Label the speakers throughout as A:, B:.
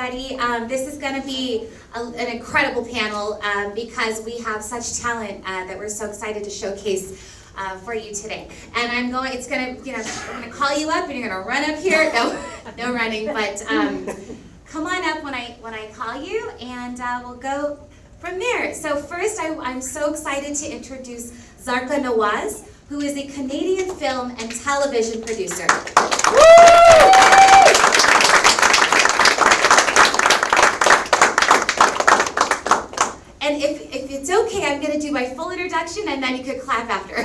A: everybody. This is going to be an incredible panel because we have such talent that we're so excited to showcase for you today. And I'm going to call you up and you're going to run up here. No running, but come on up when I call you, and we'll go from there. So first, I'm so excited to introduce Zarka Nawaz, who is a Canadian film and television producer. And if it's okay, I'm going to do my full introduction, and then you could clap after.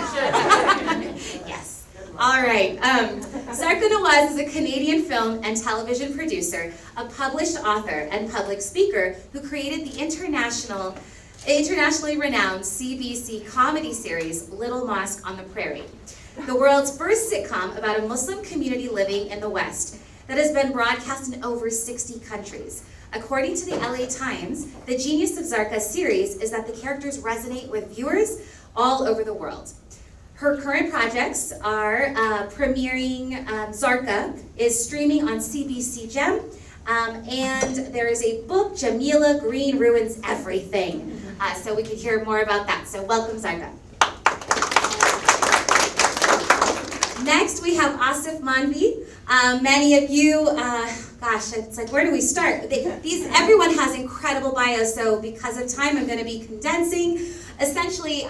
A: Yes. All right. Zarka Nawaz is a Canadian film and television producer, a published author, and public speaker who created the internationally renowned CBC comedy series Little Mosque on the Prairie, the world's first sitcom about a Muslim community living in the West that has been broadcast in over 60 countries. According to the LA Times, the genius of Zarka's series is that the characters resonate with viewers all over the world. Her current projects are premiering. Zarqa is streaming on CBC Gem, and there is a book, Jamila Green Ruins Everything. So we could hear more about that. So welcome, Zarqa. Next, we have Asif Manvi. Many of you, gosh, it's like, where do we start? Everyone has incredible bios, so because of time, I'm going to be condensing. Essentially,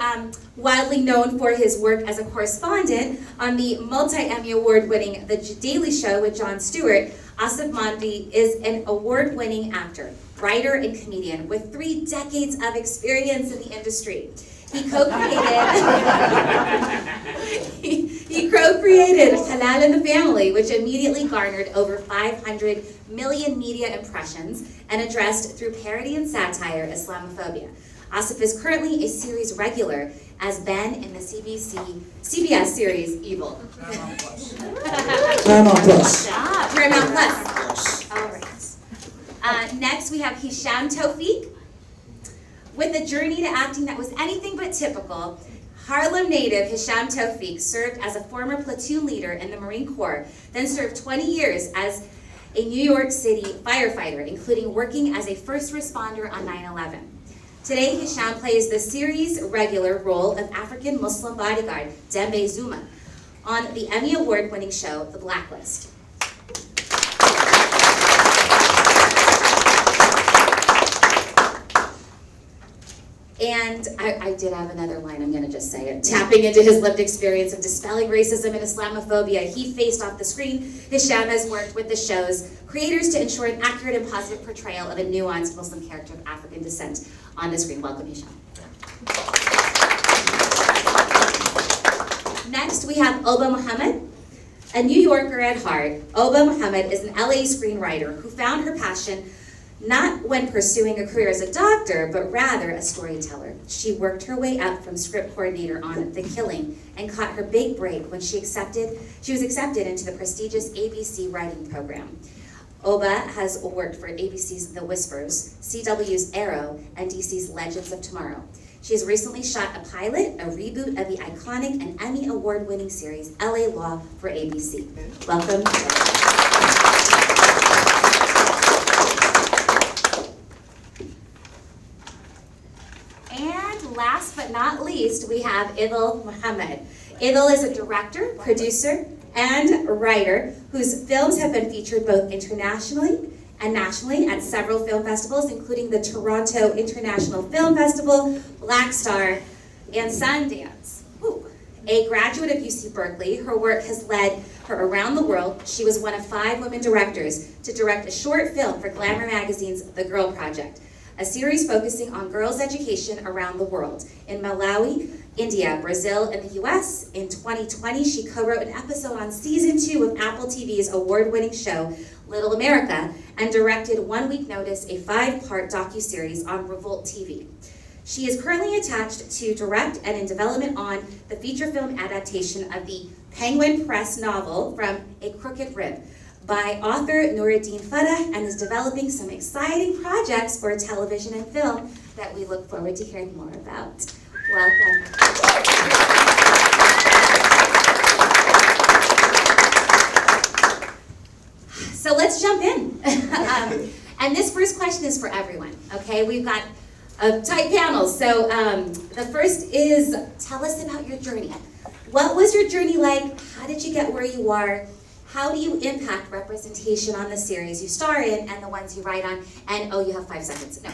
A: widely known for his work as a correspondent on the multi-Emmy award-winning The Daily Show with Jon Stewart, Asif Manvi is an award-winning actor, writer, and comedian with 3 decades of experience in the industry. He co-created Halal in the Family, which immediately garnered over 500 million media impressions and addressed through parody and satire Islamophobia. Asif is currently a series regular as Ben in the CBS series Evil.
B: Paramount Plus.
A: Paramount Plus. All right. Next, we have Hisham Tawfiq. With a journey to acting that was anything but typical, Harlem native Hisham Tawfiq served as a former platoon leader in the Marine Corps, then served 20 years as a New York City firefighter, including working as a first responder on 9/11. Today, Hisham plays the series regular role of African Muslim bodyguard Dembe Zuma on the Emmy Award-winning show The Blacklist. And I did have another line, I'm going to just say it. Tapping into his lived experience of dispelling racism and Islamophobia he faced off the screen, Hisham has worked with the show's creators to ensure an accurate and positive portrayal of a nuanced Muslim character of African descent on the screen. Welcome, Hisham. Next, we have Oba Muhammad. A New Yorker at heart, Oba Muhammad is an LA screenwriter who found her passion not when pursuing a career as a doctor, but rather a storyteller. She worked her way up from script coordinator on The Killing and caught her big break when she was accepted into the prestigious ABC writing program. Oba has worked for ABC's The Whispers, CW's Arrow, and DC's Legends of Tomorrow. She has recently shot a pilot, a reboot of the iconic and Emmy award-winning series LA Law for ABC. Welcome. Last but not least, we have Oba Muhammad. Oba is a director, producer, and writer whose films have been featured both internationally and nationally at several film festivals, including the Toronto International Film Festival, Black Star, and Sundance. Ooh. A graduate of UC Berkeley, her work has led her around the world. She was one of 5 women directors to direct a short film for Glamour magazine's The Girl Project, a series focusing on girls' education around the world. In Malawi, India, Brazil, and the US, in 2020, she co-wrote an episode on season 2 of Apple TV's award-winning show, Little America, and directed One Week Notice, a 5-part docuseries on Revolt TV. She is currently attached to direct and in development on the feature film adaptation of the Penguin Press novel From a Crooked Rib by author Nuruddin Fatah, and is developing some exciting projects for television and film that we look forward to hearing more about. Welcome. So let's jump in. And this first question is for everyone, okay? We've got a tight panel. So the first is, tell us about your journey. What was your journey like? How did you get where you are? How do you impact representation on the series you star in and the ones you write on? And you have 5 seconds. No.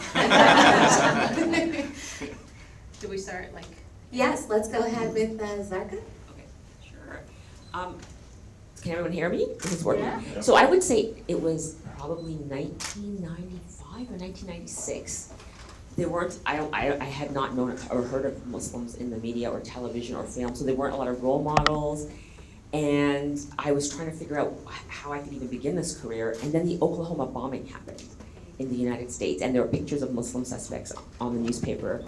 B: Do we start
A: Yes, let's go ahead with Zarka.
C: Okay, sure. Can everyone hear me? This is working.
A: Yeah.
C: So I would say it was probably 1995 or 1996. There weren't, I had not known or heard of Muslims in the media or television or film, so there weren't a lot of role models. And I was trying to figure out how I could even begin this career. And then the Oklahoma bombing happened in the United States, and there were pictures of Muslim suspects on the newspaper.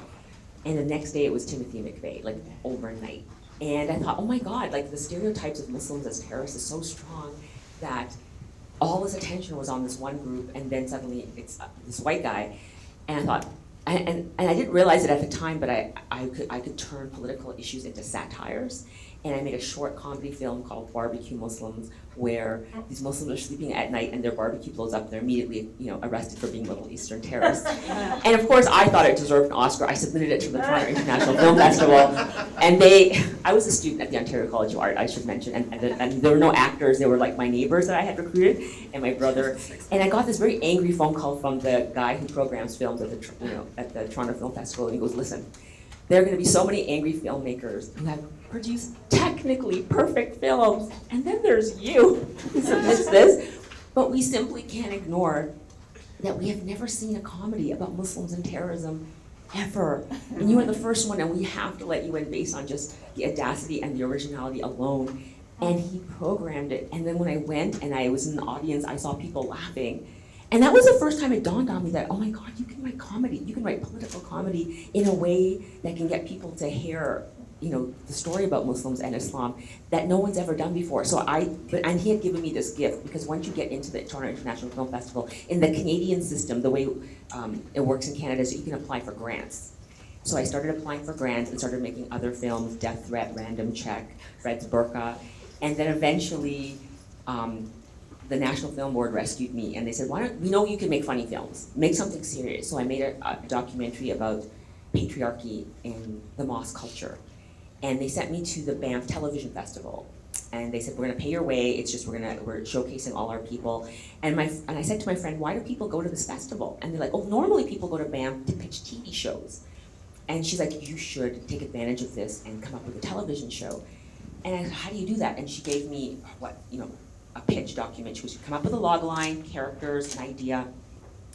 C: And the next day it was Timothy McVeigh, overnight. And I thought, oh my God, the stereotypes of Muslims as terrorists is so strong that all this attention was on this one group, and then suddenly it's this white guy. And I thought, and I didn't realize it at the time, but I could turn political issues into satires. And I made a short comedy film called Barbecue Muslims, where these Muslims are sleeping at night and their barbecue blows up. They're immediately, arrested for being Middle Eastern terrorists. And of course, I thought it deserved an Oscar. I submitted it to the Toronto International Film Festival, and I was a student at the Ontario College of Art, I should mention, and there were no actors. They were my neighbors that I had recruited, and my brother. And I got this very angry phone call from the guy who programs films at the Toronto Film Festival, and he goes, "Listen, there are going to be so many angry filmmakers who have produced technically perfect films, and then there's you who submits this, but we simply can't ignore that we have never seen a comedy about Muslims and terrorism ever. And you are the first one, and we have to let you in based on just the audacity and the originality alone." And he programmed it, and then when I went and I was in the audience, I saw people laughing. And that was the first time it dawned on me that, oh my God, you can write comedy. You can write political comedy in a way that can get people to hear, the story about Muslims and Islam that no one's ever done before. And he had given me this gift, because once you get into the Toronto International Film Festival, in the Canadian system, the way it works in Canada is that you can apply for grants. So I started applying for grants and started making other films, Death Threat, Random Check, Fred's Burqa, and then eventually, the National Film Board rescued me, and they said, we know you can make funny films, make something serious. So I made a documentary about patriarchy in the mosque culture. And they sent me to the Banff Television Festival. And they said, we're gonna pay your way, it's just we're showcasing all our people. And I said to my friend, why do people go to this festival? And they're like, oh, normally people go to Banff to pitch TV shows. And she's like, you should take advantage of this and come up with a television show. And I said, how do you do that? And she gave me a pitch document. She was come up with a log line, characters, an idea,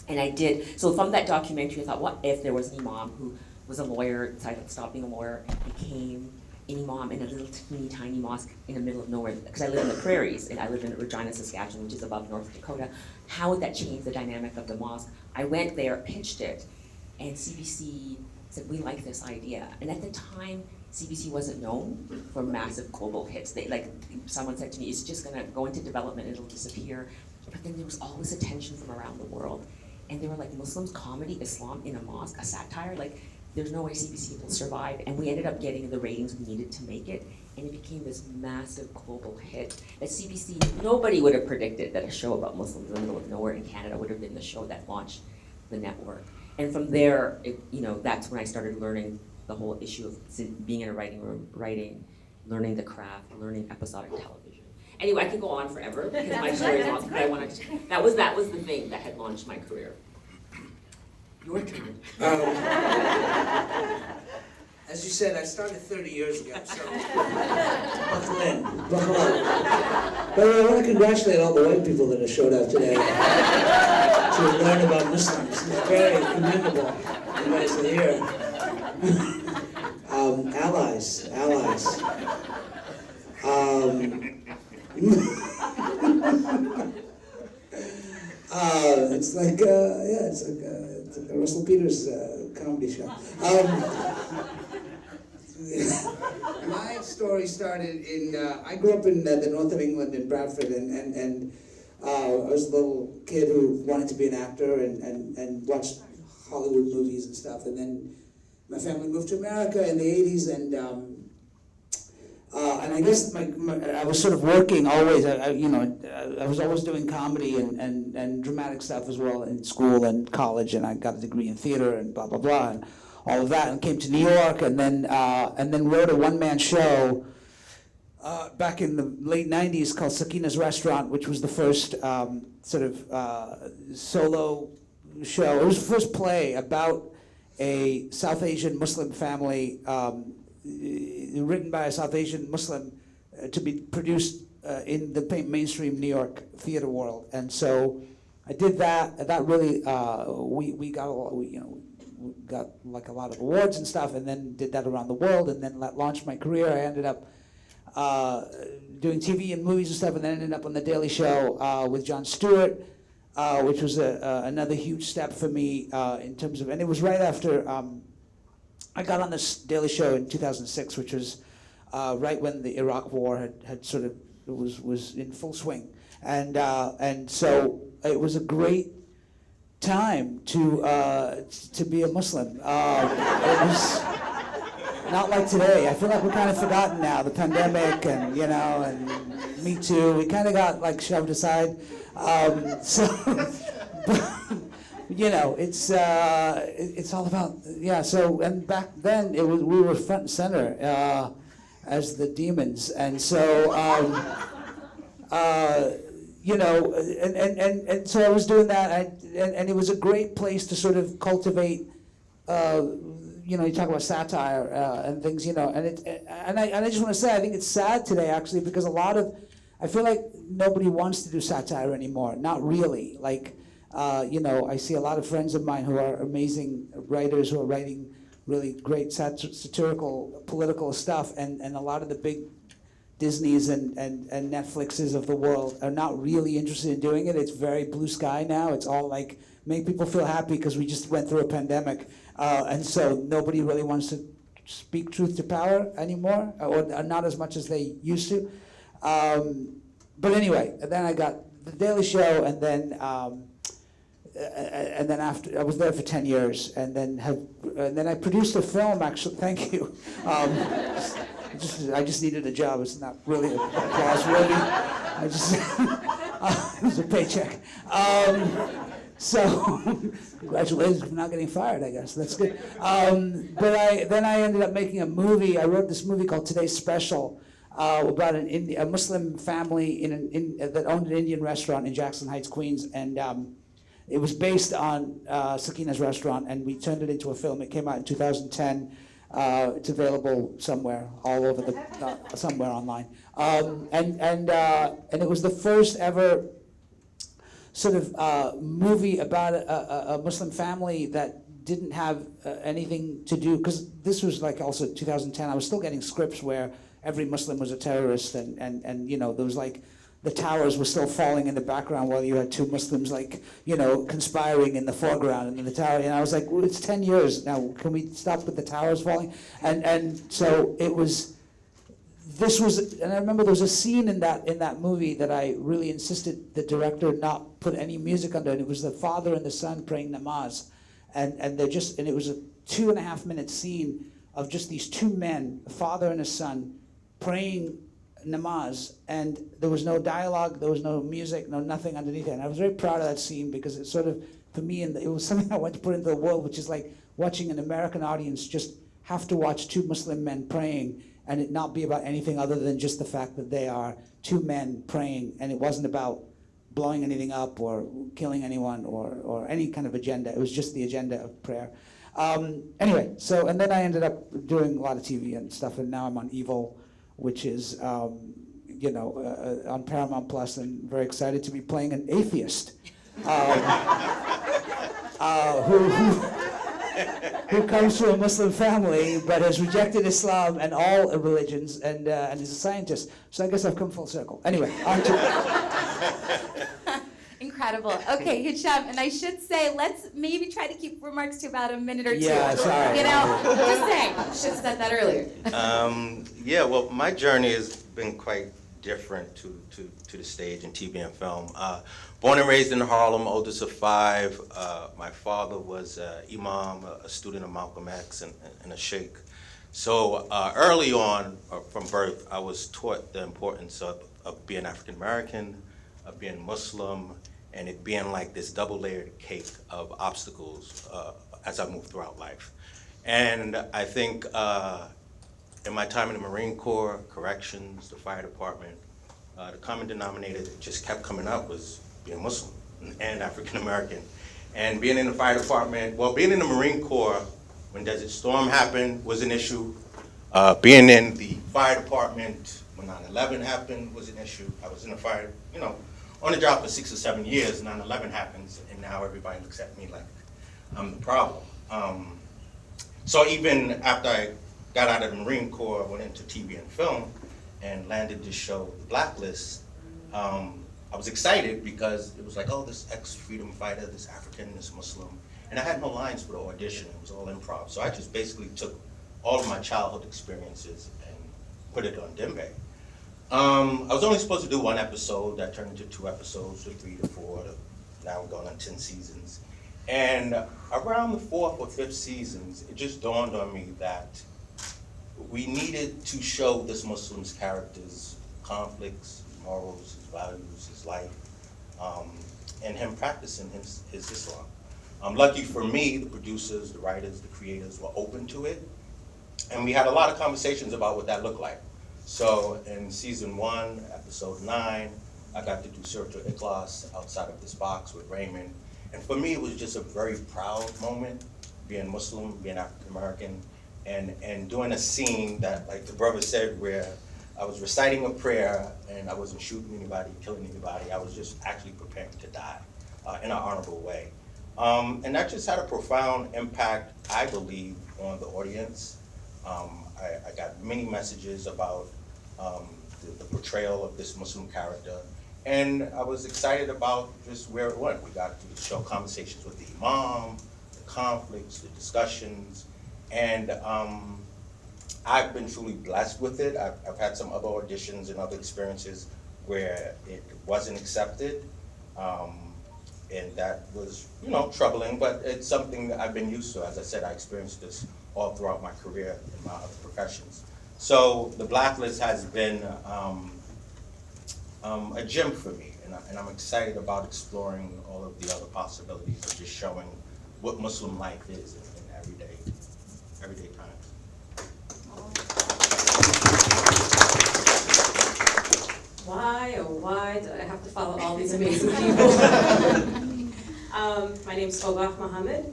C: and I did. So from that documentary, I thought, what if there was an imam who was a lawyer, decided to stop being a lawyer, became an imam in a little teeny tiny mosque in the middle of nowhere, because I live in the prairies, and I live in Regina, Saskatchewan, which is above North Dakota. How would that change the dynamic of the mosque? I went there, pitched it, and CBC said, we like this idea. And at the time, CBC wasn't known for massive global hits. Someone said to me, it's just gonna go into development, it'll disappear. But then there was all this attention from around the world. And they were like, Muslims, comedy, Islam in a mosque, a satire, there's no way CBC will survive. And we ended up getting the ratings we needed to make it. And it became this massive global hit. At CBC, nobody would have predicted that a show about Muslims in the middle of nowhere in Canada would have been the show that launched the network. And from there, that's when I started learning the whole issue of being in a writing room, writing, learning the craft, learning episodic television. Anyway, I could go on forever because my story is long, but I wanted to, that was the thing that had launched my career. Your turn.
D: As you said, I started 30 years ago, so buckle in, buckle up. But I want to congratulate all the white people that have showed up today to learn about Muslims. It's very commendable. You guys are here. Allies. It's like a Russell Peters comedy show. My story started in, I grew up in the north of England in Bradford, and I was a little kid who wanted to be an actor and watched Hollywood movies and stuff, and then my family moved to America in the 80s, and And I guess I was sort of working always. I was always doing comedy and dramatic stuff as well in school and college, and I got a degree in theater and blah blah blah and all of that, and came to New York, and then wrote a one-man show back in the late '90s called Sakina's Restaurant, which was the first sort of solo show. It was the first play about a South Asian Muslim family. Written by a South Asian Muslim to be produced in the mainstream New York theater world, and so I did that. And that really we got a lot. We got like a lot of awards and stuff, and then did that around the world, and then launched my career. I ended up doing TV and movies and stuff, and then ended up on The Daily Show with Jon Stewart, which was another huge step for me in terms of, and it was right after. I got on this Daily Show in 2006, which was right when the Iraq War had sort of was in full swing, and so it was a great time to be a Muslim. It was not like today. I feel like we're kind of forgotten now. The pandemic and and Me Too, we kind of got like shoved aside. It's all about So and back then we were front and center as the demons, and so and so I was doing that, and it was a great place to sort of cultivate. You talk about satire and things, and I just want to say I think it's sad today actually because I feel like nobody wants to do satire anymore. Not really, like. I see a lot of friends of mine who are amazing writers who are writing really great satirical, political stuff, and a lot of the big Disneys and Netflixes of the world are not really interested in doing it. It's very blue sky now. It's all like, make people feel happy because we just went through a pandemic. And so nobody really wants to speak truth to power anymore, or not as much as they used to. But anyway, then I got The Daily Show, and then after I was there for 10 years, and then I produced a film. Actually, thank you. I just needed a job. It's not really applause worthy. It was a paycheck. So congratulations for not getting fired. I guess that's good. But I ended up making a movie. I wrote this movie called Today's Special. About a Muslim family that owned an Indian restaurant in Jackson Heights, Queens, and it was based on Sakina's Restaurant, and we turned it into a film. It came out in 2010. It's available somewhere, all over somewhere online, and it was the first ever sort of movie about a Muslim family that didn't have anything to do, because this was like also 2010. I was still getting scripts where every Muslim was a terrorist, and there was like the towers were still falling in the background while you had two Muslims like conspiring in the foreground, and in the tower. And I was like, well, it's 10 years now. Can we stop with the towers falling? And so it was. This was, and I remember there was a scene in that movie that I really insisted the director not put any music under, and it was the father and the son praying namaz, and it was a 2.5 minute scene of just these two men, a father and a son, praying namaz, and there was no dialogue, there was no music, no nothing underneath it. And I was very proud of that scene because it sort of, for me, and it was something I wanted to put into the world, which is like watching an American audience just have to watch two Muslim men praying, and it not be about anything other than just the fact that they are two men praying, and it wasn't about blowing anything up or killing anyone or any kind of agenda. It was just the agenda of prayer. Anyway, so, and then I ended up doing a lot of TV and stuff, and now I'm on Evil, which is, on Paramount Plus, and very excited to be playing an atheist who comes from a Muslim family but has rejected Islam and all religions, and is a scientist. So I guess I've come full circle. Anyway, on to
B: Incredible. Okay, good job. And I should say, let's maybe try to keep remarks to about a minute or two.
D: Yeah, sorry.
B: Just saying. Should have said that earlier.
E: Well, my journey has been quite different to the stage and TV and film. Born and raised in Harlem, oldest of 5. My father was Imam, a student of Malcolm X, and a sheikh. So early on, from birth, I was taught the importance of being African American, of being Muslim, and it being like this double-layered cake of obstacles as I moved throughout life. And I think in my time in the Marine Corps, corrections, the fire department, the common denominator that just kept coming up was being Muslim and African American. And being in the fire department, well, being in the Marine Corps when Desert Storm happened was an issue. Being in the fire department when 9/11 happened was an issue. I was in the fire, on the job for 6 or 7 years. 9/11 happens, and now everybody looks at me like I'm the problem. So even after I got out of the Marine Corps, went into TV and film, and landed this show, Blacklist, I was excited because it was like, oh, this ex-freedom fighter, this African, this Muslim, and I had no lines for the audition. It was all improv. So I just basically took all of my childhood experiences and put it on Dembe. I was only supposed to do 1 episode. That turned into 2 episodes, to 3 to 4, now we're going on 10 seasons. And around the 4th or 5th seasons, it just dawned on me that we needed to show this Muslim's character's conflicts, his morals, his values, his life, and him practicing his Islam. Lucky for me, the producers, the writers, the creators were open to it, and we had a lot of conversations about what that looked like. So in season 1, episode 9, I got to do Surah Ikhlas outside of this box with Raymond, and for me it was just a very proud moment, being Muslim, being African American, and doing a scene that, like the brother said, where I was reciting a prayer and I wasn't shooting anybody, killing anybody. I was just actually preparing to die in an honorable way. And that just had a profound impact, I believe, on the audience. I got many messages about the portrayal of this Muslim character, and I was excited about just where it went. We got to show conversations with the imam, the conflicts, the discussions, and I've been truly blessed with it. I've had some other auditions and other experiences where it wasn't accepted, and that was, troubling, but it's something that I've been used to. As I said, I experienced this all throughout my career in my other professions. So the Blacklist has been a gem for me, and I'm excited about exploring all of the other possibilities of just showing what Muslim life is in everyday times.
F: Why, oh why, do I have to follow all these amazing people? My name's Oba Muhammad,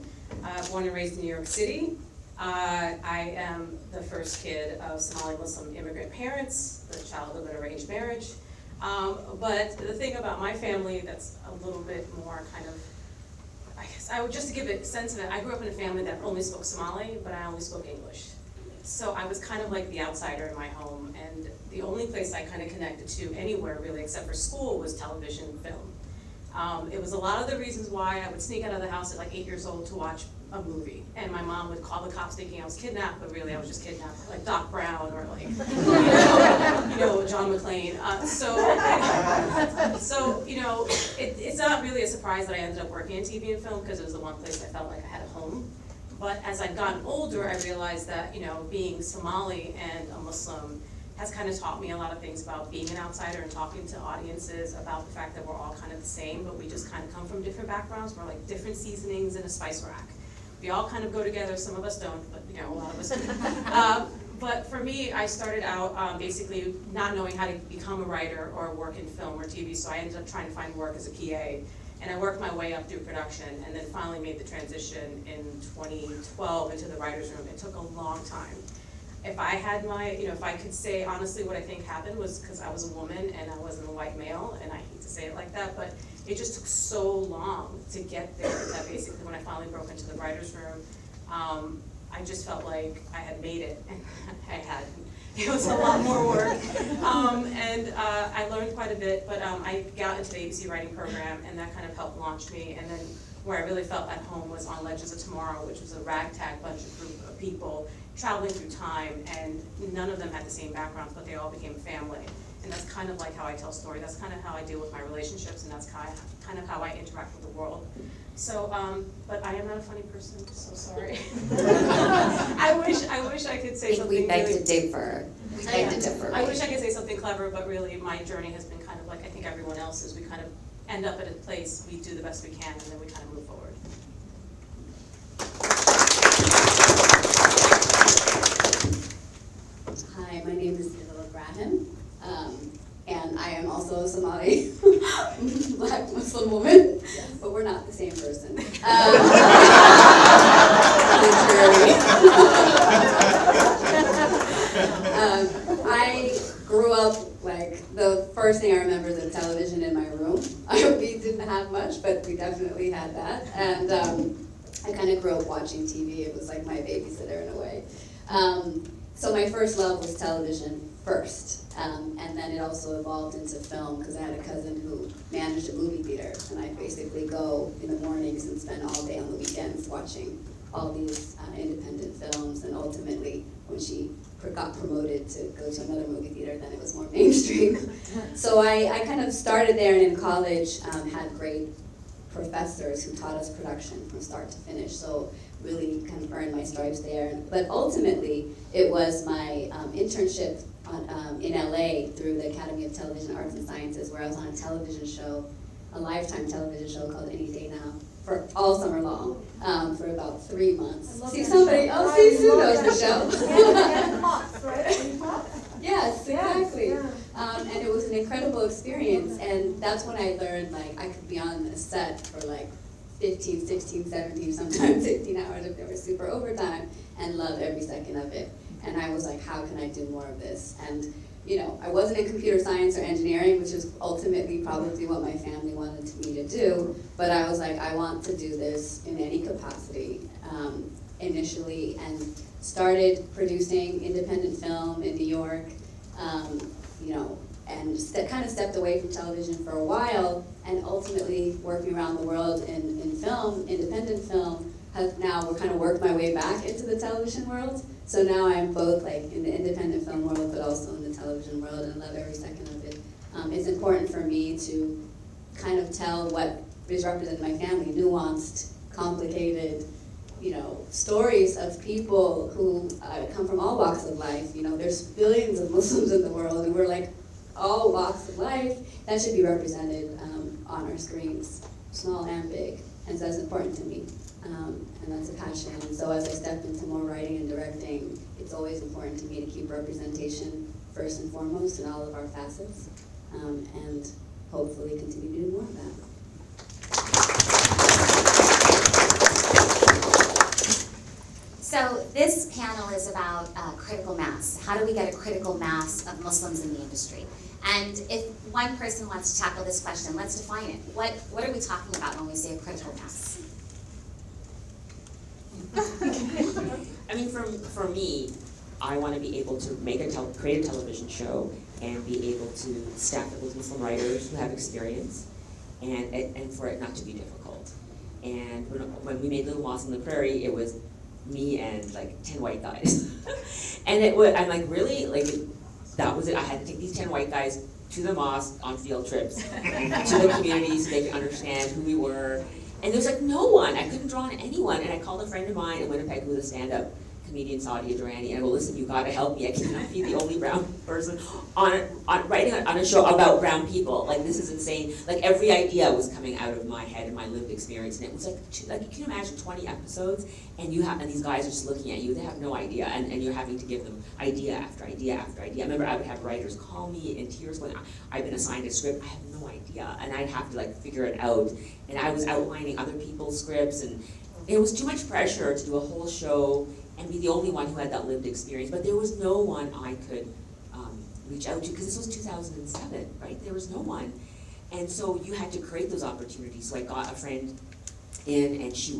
F: born and raised in New York City. I am the first kid of Somali Muslim immigrant parents, the child of an arranged marriage. But the thing about my family that's a little bit more kind of, I guess, just to give a sense of it, I grew up in a family that only spoke Somali, but I only spoke English. So I was kind of like the outsider in my home, and the only place I kind of connected to anywhere really except for school was television and film. It was a lot of the reasons why I would sneak out of the house at like 8 years old to watch a movie, and my mom would call the cops thinking I was kidnapped, but really I was just kidnapped by like Doc Brown or like, John McClane. It's not really a surprise that I ended up working in TV and film because it was the one place I felt like I had a home. But as I've gotten older, I realized that, being Somali and a Muslim has kind of taught me a lot of things about being an outsider and talking to audiences about the fact that we're all kind of the same, but we just kind of come from different backgrounds. We're like different seasonings in a spice rack. We all kind of go together. Some of us don't, but a lot of us do. But for me, I started out basically not knowing how to become a writer or work in film or TV, so I ended up trying to find work as a PA. And I worked my way up through production, and then finally made the transition in 2012 into the writer's room. It took a long time. If I had if I could say honestly what I think happened was because I was a woman and I wasn't a white male, and I hate to say it like that, but it just took so long to get there that basically when I finally broke into the writer's room, I just felt like I had made it, and I hadn't. It was a lot more work, and I learned quite a bit, but I got into the ABC writing program, and that kind of helped launch me. And then where I really felt at home was on Legends of Tomorrow, which was a ragtag group of people traveling through time, and none of them had the same backgrounds, but they all became family. And that's kind of like how I tell stories. That's kind of how I deal with my relationships, and that's kind of how I interact with the world. So, but I am not a funny person, so sorry. I wish I could say something something
B: beg
F: really.
B: to differ. We beg to differ.
F: I wish I could say something clever, but really my journey has been kind of like I think everyone else's. We kind of end up at a place, we do the best we can, and then we kind of move forward.
G: Hi, my name is Isabella Graham, and I am also a Somali Black Muslim woman, but we're not the same person. Literally. I grew up, like, the first thing I remember is a television in my room. We didn't have much, but we definitely had that. And I kind of grew up watching TV. It was like my babysitter in a way. So my first love was television first, and then it also evolved into film because I had a cousin who managed a movie theater, and I'd basically go in the mornings and spend all day on the weekends watching all these independent films, and ultimately when she got promoted to go to another movie theater, then it was more mainstream. So I kind of started there, and in college had great professors who taught us production from start to finish, so really kind of earned my stripes there. But ultimately, it was my internship in LA through the Academy of Television Arts and Sciences, where I was on a television show, a lifetime television show called Any Day Now, for all summer long, for about 3 months. See somebody, oh, see Sue knows the show.
H: And pops, right? When you pop?
G: Yes, exactly.
H: Yeah.
G: And it was an incredible experience, and that's when I learned, like, I could be on a set for like 15, 16, 17, sometimes 18 hours if there was super overtime, and love every second of it. And I was like, how can I do more of this? And, you know, I wasn't in computer science or engineering, which is ultimately probably what my family wanted me to do, but I was like, I want to do this in any capacity, initially, and started producing independent film in New York, you know, and kind of stepped away from television for a while, and ultimately working around the world in film, independent film, we're kind of worked my way back into the television world. So now I'm both like in the independent film world, but also in the television world, and love every second of it. It's important for me to kind of tell what is represented in my family, nuanced, complicated, you know, stories of people who come from all walks of life. You know, there's billions of Muslims in the world, and we're like all walks of life. That should be represented on our screens, small and big, and so that's important to me, and that's a passion. And so as I step into more writing and directing, it's always important to me to keep representation first and foremost in all of our facets, and hopefully continue to do more of that.
A: So this panel is about critical mass. How do we get a critical mass of Muslims in the industry? And if one person wants to tackle this question, let's define it. What are we talking about when we say a critical mass?
C: I mean, for me, I want to be able to create a television show and be able to staff it with Muslim writers who have experience, and for it not to be difficult. And when we made Little Mosque on the Prairie, it was me and like 10 white guys. And I'm like, really? Like, that was it. I had to take these 10 white guys to the mosque on field trips, to the community so they could understand who we were. And there was like no one. I couldn't draw on anyone. And I called a friend of mine in Winnipeg who was a stand-up comedian, Sadia Durrani, and I go, listen, you gotta help me. I cannot be the only brown person writing on a show about brown people. Like, this is insane. Like, every idea was coming out of my head and my lived experience, and it was like you can imagine 20 episodes, and these guys are just looking at you. They have no idea, and you're having to give them idea after idea after idea. I remember I would have writers call me in tears going, I've been assigned a script, I have no idea, and I'd have to like figure it out. And I was outlining other people's scripts, and it was too much pressure to do a whole show and be the only one who had that lived experience. But there was no one I could reach out to, because this was 2007, right? There was no one. And so you had to create those opportunities. So I got a friend in, and she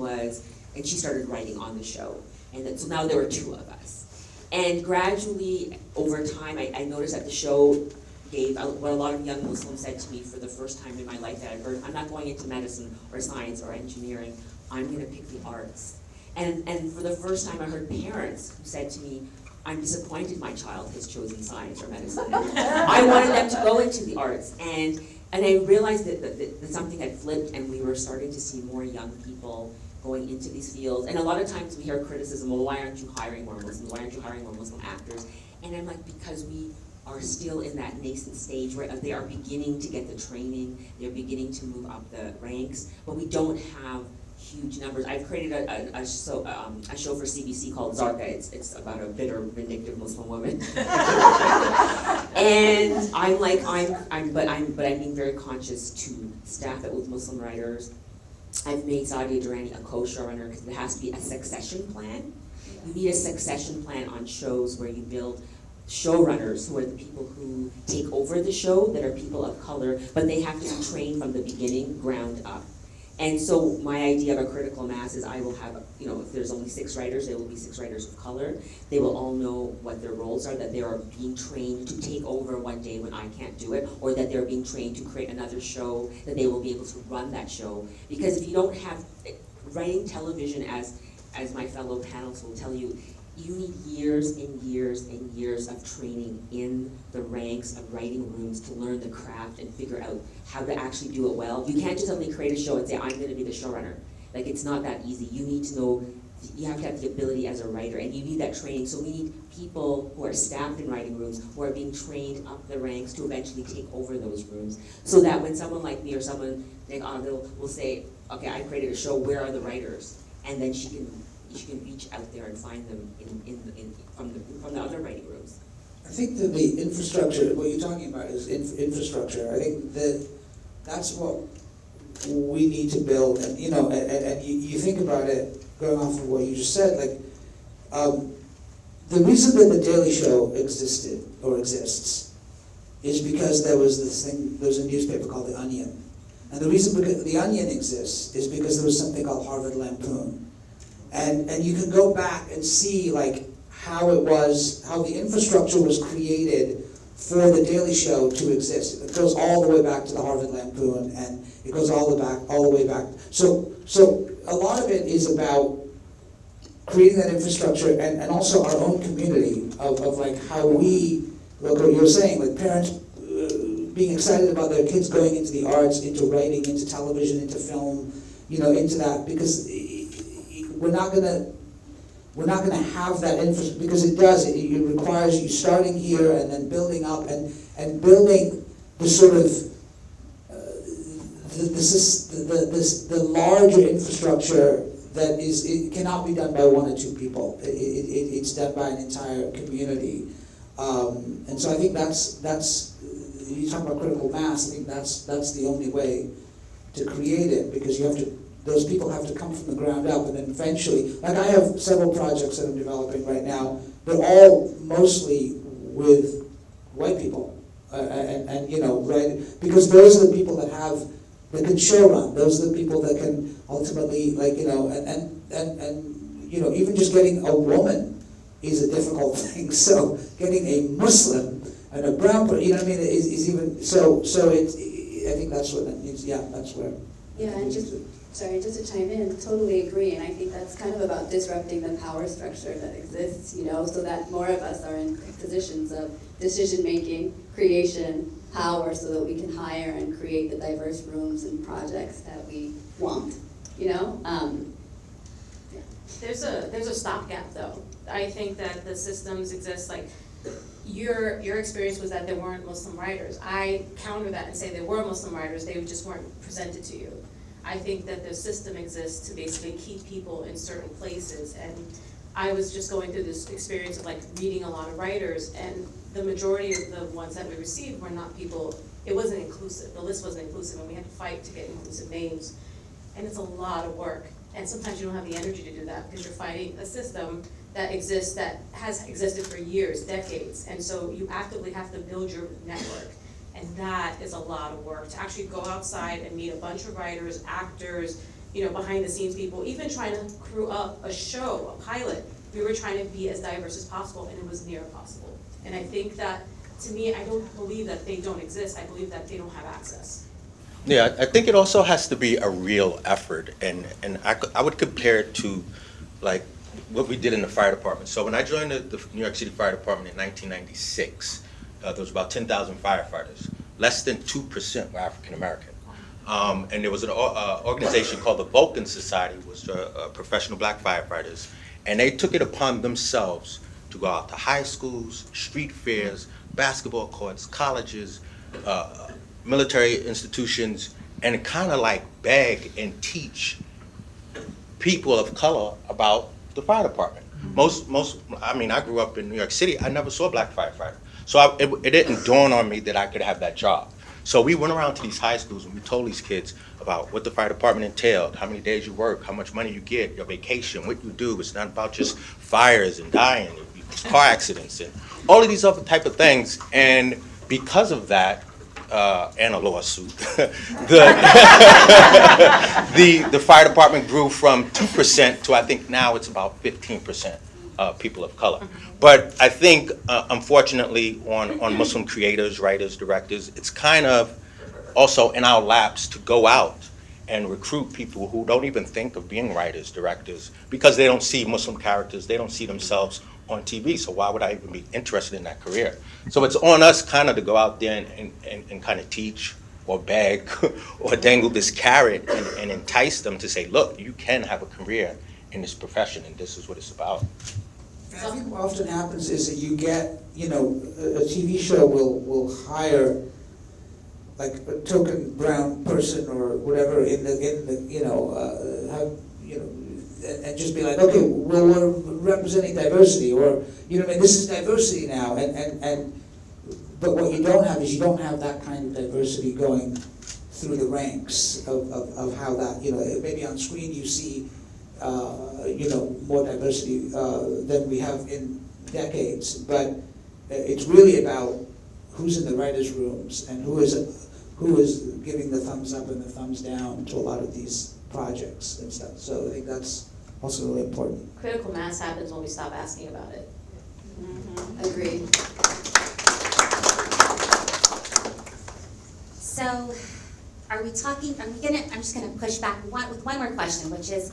C: started writing on the show. And so now there were 2 of us. And gradually, over time, I noticed that the show gave what a lot of young Muslims said to me for the first time in my life, that I've heard, I'm not going into medicine or science or engineering, I'm gonna pick the arts. And for the first time I heard parents who said to me, I'm disappointed my child has chosen science or medicine. I wanted them to go into the arts. And I realized that something had flipped, and we were starting to see more young people going into these fields. And a lot of times we hear criticism, well, why aren't you hiring more Muslims? Why aren't you hiring more Muslim actors? And I'm like, because we are still in that nascent stage where they are beginning to get the training, they're beginning to move up the ranks, but we don't have huge numbers. I've created a show for CBC called Zarqa. It's about a bitter, vindictive Muslim woman. And I'm like, I'm being very conscious to staff it with Muslim writers. I've made Sadia Durrani a co-showrunner because there has to be a succession plan. You need a succession plan on shows where you build showrunners who are the people who take over the show, that are people of color, but they have to be trained from the beginning, ground up. And so my idea of a critical mass is I will have, if there's only 6 writers, there will be 6 writers of color. They will all know what their roles are, that they are being trained to take over one day when I can't do it, or that they're being trained to create another show, that they will be able to run that show. Because if you don't have, writing television, as my fellow panelists will tell you, you need years and years and years of training in the ranks of writing rooms to learn the craft and figure out how to actually do it well. You can't just suddenly create a show and say, I'm gonna be the showrunner. Like, it's not that easy. You need to know, you have to have the ability as a writer, and you need that training. So we need people who are staffed in writing rooms, who are being trained up the ranks to eventually take over those rooms. So that when someone like me or someone like Anvil will say, okay, I created a show, where are the writers? And then she can reach out there and find them from the other writing rooms.
D: I think that the infrastructure, what you're talking about is infrastructure. I think that's what we need to build. And and you think about it, going off of what you just said, like the reason that The Daily Show existed or exists is because there was a newspaper called The Onion. And the reason The Onion exists is because there was something called Harvard Lampoon. And you can go back and see like how the infrastructure was created for The Daily Show to exist. It goes all the way back to the Harvard Lampoon, and it goes all the way back. So a lot of it is about creating that infrastructure and also our own community of like how we, like what you're saying, like parents being excited about their kids going into the arts, into writing, into television, into film, into that, because we're not gonna have that infrastructure, because it requires you starting here and then building up and building the sort of the larger infrastructure that it cannot be done by 1 or 2 people. It's done by an entire community, and so I think that's you talk about critical mass. I think that's the only way to create it, because those people have to come from the ground up, and then eventually, like I have several projects that I'm developing right now. They're all mostly with white people, right? Because those are the people that can show run. Those are the people that can ultimately, and even just getting a woman is a difficult thing. So getting a Muslim and a brown person, is even so. I think that's what it needs. Yeah, that's where.
G: Yeah, and just to chime in, totally agree, and I think that's kind of about disrupting the power structure that exists, so that more of us are in positions of decision-making, creation, power, so that we can hire and create the diverse rooms and projects that we want,
F: There's a stopgap though. I think that the systems exist, like your experience was that there weren't Muslim writers. I counter that and say there were Muslim writers, they just weren't presented to you. I think that the system exists to basically keep people in certain places, and I was just going through this experience of like reading a lot of writers, and the majority of the ones that we received were not people, it wasn't inclusive, the list wasn't inclusive, and we had to fight to get inclusive names, and it's a lot of work, and sometimes you don't have the energy to do that because you're fighting a system that exists, that has existed for years, decades, and so you actively have to build your network. And that is a lot of work, to actually go outside and meet a bunch of writers, actors, behind the scenes people, even trying to crew up a show, a pilot. We were trying to be as diverse as possible, and it was near impossible. And I think that, to me, I don't believe that they don't exist, I believe that they don't have access.
E: Yeah, I think it also has to be a real effort, and I would compare it to like what we did in the fire department. So when I joined the New York City Fire Department in 1996, there was about 10,000 firefighters. Less than 2% were African American. And there was an organization called the Vulcan Society, was professional black firefighters, and they took it upon themselves to go out to high schools, street fairs, basketball courts, colleges, military institutions, and kind of like beg and teach people of color about the fire department. I mean, I grew up in New York City. I never saw a black firefighter. So it didn't dawn on me that I could have that job. So we went around to these high schools and we told these kids about what the fire department entailed, how many days you work, how much money you get, your vacation, what you do. It's not about just fires and dying, it's car accidents and all of these other type of things. And because of that, and a lawsuit, the fire department grew from 2% to I think now it's about 15% people of color. But I think, unfortunately, on Muslim creators, writers, directors, it's kind of also in our laps to go out and recruit people who don't even think of being writers, directors, because they don't see Muslim characters, they don't see themselves on TV, so why would I even be interested in that career? So it's on us kind of to go out there and kind of teach or beg or dangle this carrot and entice them to say, look, you can have a career in this profession and this is what it's about.
D: I think what often happens is that you get, a TV show will hire like a token brown person or whatever and just be like, okay, well, we're representing diversity, or this is diversity now, but what you don't have is you don't have that kind of diversity going through the ranks of how that, maybe on screen you see more diversity than we have in decades, but it's really about who's in the writers' rooms and who is giving the thumbs up and the thumbs down to a lot of these projects and stuff. So I think that's also really important.
F: Critical mass happens when we stop asking about it.
G: Agreed.
A: So, I'm just gonna push back with one more question, which is,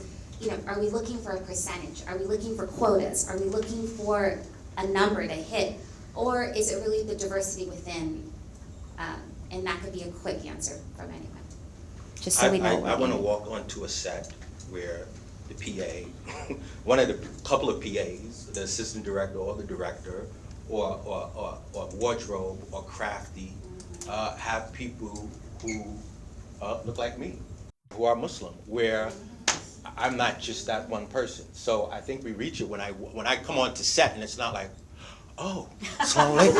A: are we looking for a percentage? Are we looking for quotas? Are we looking for a number to hit? Or is it really the diversity within? And that could be a quick answer from anyone. Just so we know.
E: I want to walk onto a set where the PA, couple of PAs, the assistant director or the director, or wardrobe or crafty, have people who look like me, who are Muslim, where I'm not just that one person. So I think we reach it when I come onto set and it's not like, oh, Assalamu alaikum.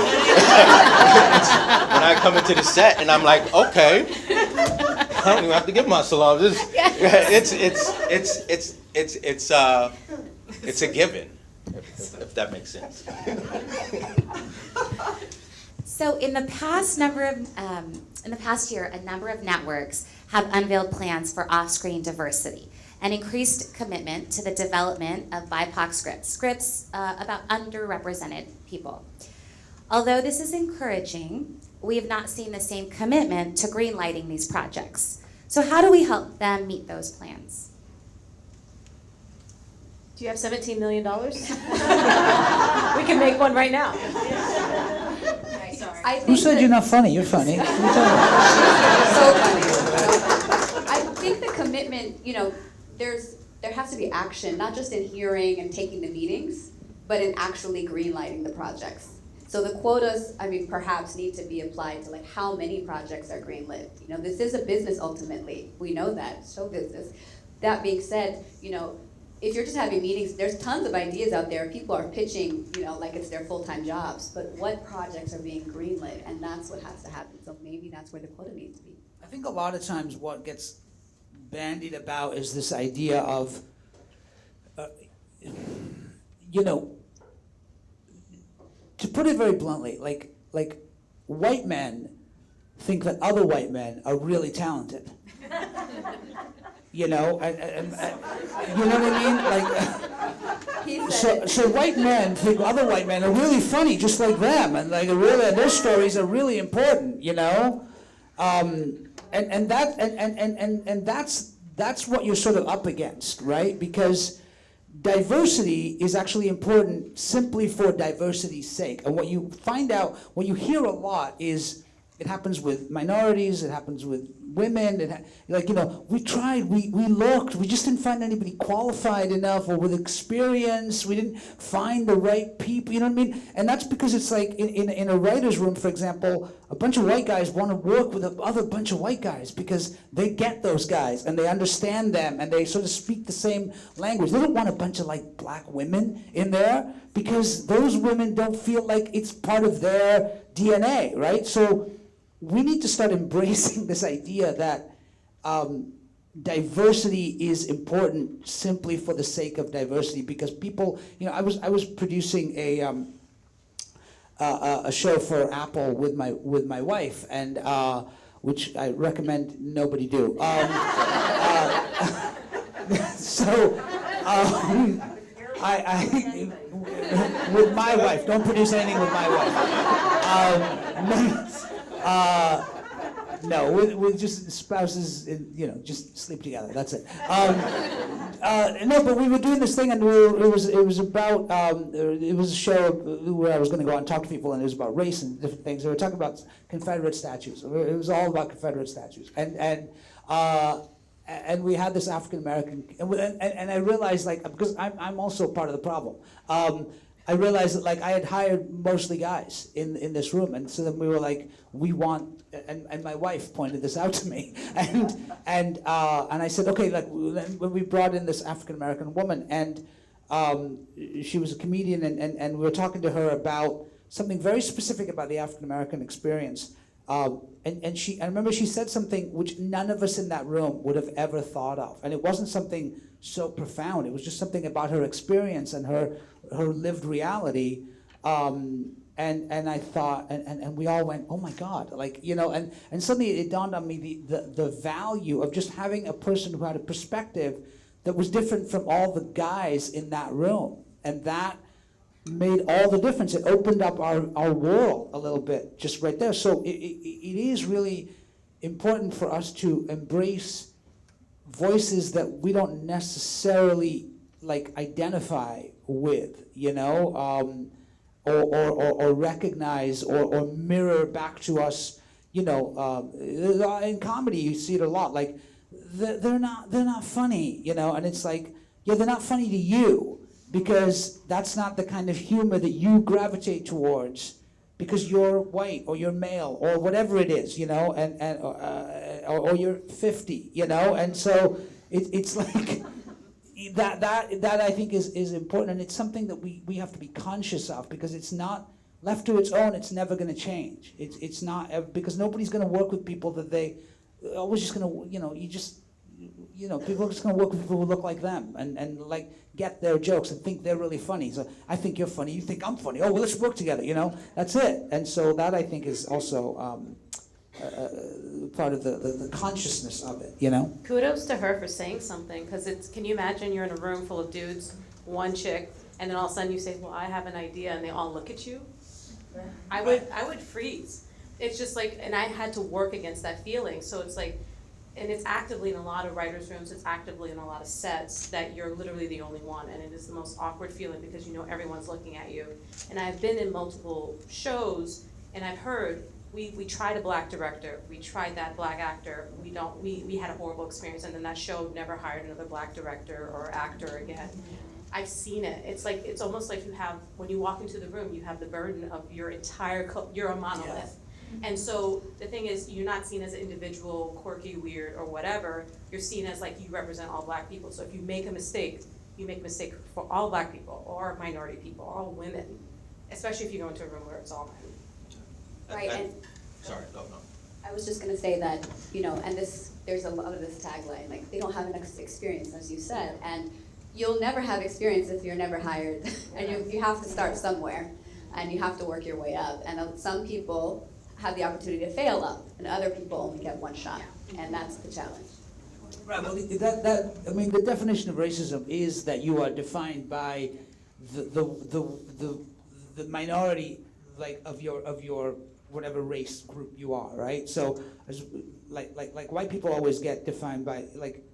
E: When I come into the set and I'm like, okay, I don't even have to give my salam. It's a given, if that makes sense.
A: So in the past year, a number of networks have unveiled plans for off-screen diversity and increased commitment to the development of BIPOC scripts about underrepresented people. Although this is encouraging, we have not seen the same commitment to greenlighting these projects. So how do we help them meet those plans?
F: Do you have $17 million? We can make one right now. Sorry.
D: Who said you're not funny? You're funny.
G: So funny. I think the commitment, there has to be action, not just in hearing and taking the meetings, but in actually greenlighting the projects. So the quotas, perhaps need to be applied to how many projects are greenlit. This is a business ultimately. We know that, show business. That being said, if you're just having meetings, there's tons of ideas out there. People are pitching, like it's their full-time jobs. But what projects are being greenlit? And that's what has to happen. So maybe that's where the quota needs to be.
D: I think a lot of times what gets bandied about is this idea of, to put it very bluntly, like white men think that other white men are really talented. You know what I mean? So white men think other white men are really funny, just like them, and their stories are really important, and that's what you're sort of up against, right? Because diversity is actually important simply for diversity's sake. And what you find out, what you hear a lot is it happens with minorities, it happens with women, and like, you know, we tried, we looked, we just didn't find anybody qualified enough or with experience. We didn't find the right people, you know what I mean? And that's because it's like in a writer's room, for example, a bunch of white guys want to work with other bunch of white guys because they get those guys and they understand them and they sort of speak the same language. They don't want a bunch of like black women in there because those women don't feel like it's part of their DNA, right? So we need to start embracing this idea that diversity is important simply for the sake of diversity, because people, you know, I was producing a show for Apple with my wife, and which I recommend nobody do. So I with my wife, don't produce anything with my wife. No, with just spouses, you know, just sleep together. That's it. No, but we were doing this thing, and it was about it was a show where I was going to go out and talk to people, and it was about race and different things. They were talking about Confederate statues. It was all about Confederate statues, and we had this African American, and I realized, like, because I'm also part of the problem. I realized that, like, I had hired mostly guys in this room, and so then we were like, we want, and my wife pointed this out to me, and I said, okay, like, when we brought in this African American woman, and she was a comedian, and we were talking to her about something very specific about the African American experience, and I remember she said something which none of us in that room would have ever thought of, and it wasn't something so profound. It was just something about her experience and her lived reality, and I thought, and we all went, oh my God, like, you know, and suddenly it dawned on me the value of just having a person who had a perspective that was different from all the guys in that room, and that made all the difference. It opened up our world a little bit just right there. So it is really important for us to embrace voices that we don't necessarily like identify with, you know, or recognize or mirror back to us, you know. In comedy, you see it a lot. Like they're not funny, you know, and it's like, yeah, they're not funny to you because that's not the kind of humor that you gravitate towards because you're white or you're male or whatever it is, you know, or you're 50, you know, and so it's like. That I think is important, and it's something that we have to be conscious of, because it's not left to its own. It's never going to change. It's not, because nobody's going to work with people that they always just going to, you know, people are just going to work with people who look like them and like get their jokes and think they're really funny. So I think you're funny, you think I'm funny. Oh, well, let's work together. You know, that's it. And so that I think is also. Part of the consciousness of it, you know?
F: Kudos to her for saying something, because can you imagine you're in a room full of dudes, one chick, and then all of a sudden you say, well, I have an idea, and they all look at you? I would freeze. It's just like, and I had to work against that feeling, so it's like, and it's actively in a lot of writers' rooms, it's actively in a lot of sets that you're literally the only one, and it is the most awkward feeling because you know everyone's looking at you. And I've been in multiple shows, and I've heard, we tried a black director, we tried that black actor, we had a horrible experience, and then that show never hired another black director or actor again. I've seen it. It's almost like you have, when you walk into the room, you have the burden of your entire, you're a monolith. Yeah. And so the thing is, you're not seen as an individual, quirky, weird, or whatever. You're seen as like you represent all black people. So if you make a mistake, you make a mistake for all black people, or minority people, or all women, especially if you go into a room where it's all men.
G: Right, and
E: Sorry, no.
G: I was just gonna say that, you know, and there's a lot of this tagline, like, they don't have enough experience, as you said, and you'll never have experience if you're never hired, and you have to start somewhere, and you have to work your way up, and some people have the opportunity to fail up, and other people only get one shot, and that's the challenge.
D: Right, well, I mean, the definition of racism is that you are defined by the minority, like, of your whatever race group you are, right? So, like white people always get defined by, like,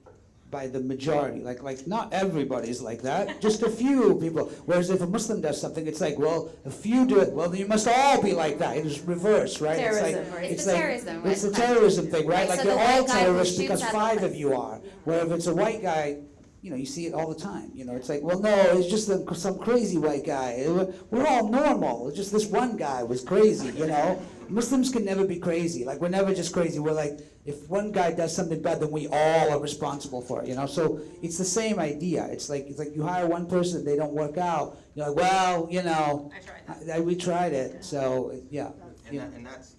D: by the majority. Like not everybody's like that, just a few people. Whereas if a Muslim does something, it's like, well, if you do it, well, then you must all be like that. It's reverse, right?
B: Terrorism,
D: it's like,
B: right? It's
D: it's
B: the
D: like,
B: terrorism,
D: It's the
B: right?
D: terrorism thing, right?
B: Right,
D: Like
B: so
D: you're
B: the
D: all
B: white guy who
D: terrorists
B: shoots
D: because
B: at
D: 5 of you are. Where if it's a white guy, you know, you see it all the time. You know, it's like, well, no, it's just some crazy white guy. We're all normal. It's just this one guy was crazy, you know? Muslims can never be crazy. Like, we're never just crazy. We're like, if one guy does something bad, then we all are responsible for it, you know? So it's the same idea. It's like you hire one person, they don't work out. You're like, well, you know,
F: I tried that.
D: we tried it. So, yeah.
E: And that's,